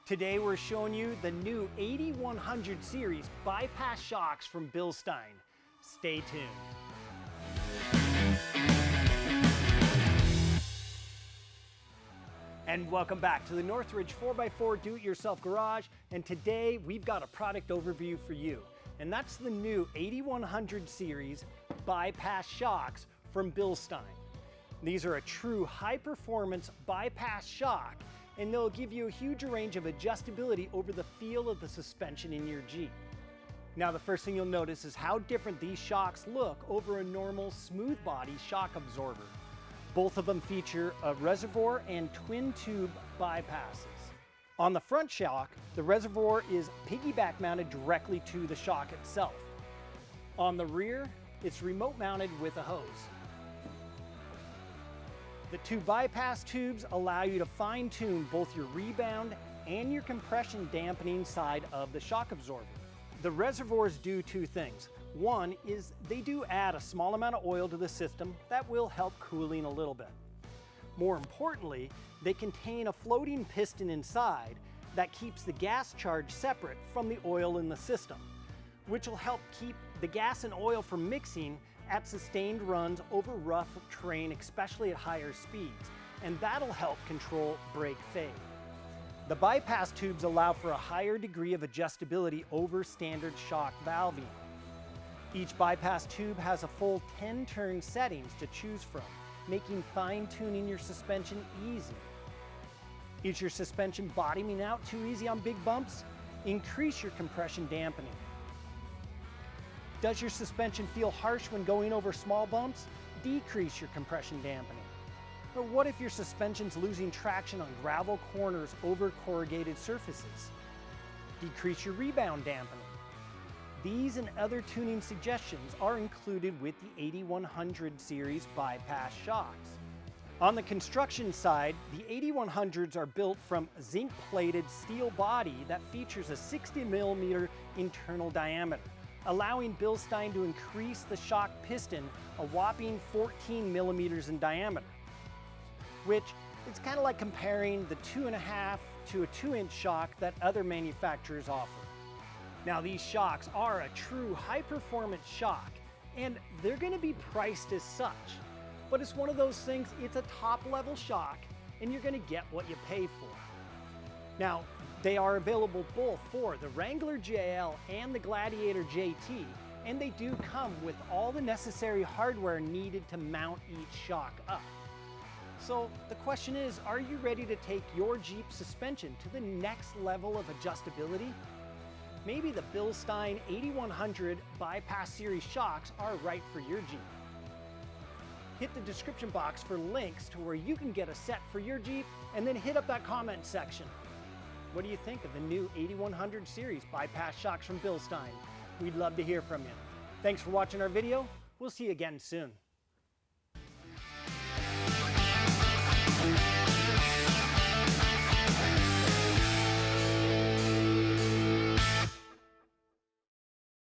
Today we're showing you the new 8100 series bypass shocks from Bilstein. Stay tuned. And welcome back to the Northridge 4x4 Do-It-Yourself Garage, and today we've got a product overview for you. And that's the new 8100 series bypass shocks from Bilstein. These are a true high-performance bypass shock, and they'll give you a huge range of adjustability over the feel of the suspension in your Jeep. Now, the first thing you'll notice is how different these shocks look over a normal smooth body shock absorber. Both of them feature a reservoir and twin tube bypasses. On the front shock, the reservoir is piggyback mounted directly to the shock itself. On the rear, it's remote mounted with a hose. The two bypass tubes allow you to fine-tune both your rebound and your compression dampening side of the shock absorber. The reservoirs do two things. One is they do add a small amount of oil to the system that will help cooling a little bit. More importantly, they contain a floating piston inside that keeps the gas charge separate from the oil in the system, which will help keep the gas and oil from mixing at sustained runs over rough terrain, especially at higher speeds, and that'll help control brake fade. The bypass tubes allow for a higher degree of adjustability over standard shock valving. Each bypass tube has a full 10 turn settings to choose from, making fine-tuning your suspension easy. Is your suspension bottoming out too easy on big bumps? Increase your compression dampening. Does your suspension feel harsh when going over small bumps? Decrease your compression dampening. Or what if your suspension's losing traction on gravel corners over corrugated surfaces? Decrease your rebound dampening. These and other tuning suggestions are included with the 8100 series bypass shocks. On the construction side, the 8100s are built from zinc-plated steel body that features a 60mm internal diameter, allowing Bilstein to increase the shock piston a whopping 14mm in diameter, which it's kind of like comparing the 2.5 to a 2-inch shock that other manufacturers offer. Now, these shocks are a true high-performance shock, and they're going to be priced as such. But it's one of those things, it's a top-level shock, and you're going to get what you pay for. Now, they are available both for the Wrangler JL and the Gladiator JT, and they do come with all the necessary hardware needed to mount each shock up. So the question is, are you ready to take your Jeep suspension to the next level of adjustability? Maybe the Bilstein 8100 bypass series shocks are right for your Jeep. Hit the description box for links to where you can get a set for your Jeep, and then hit up that comment section. What do you think of the new 8100 series bypass shocks from Bilstein? We'd love to hear from you. Thanks for watching our video. We'll see you again soon.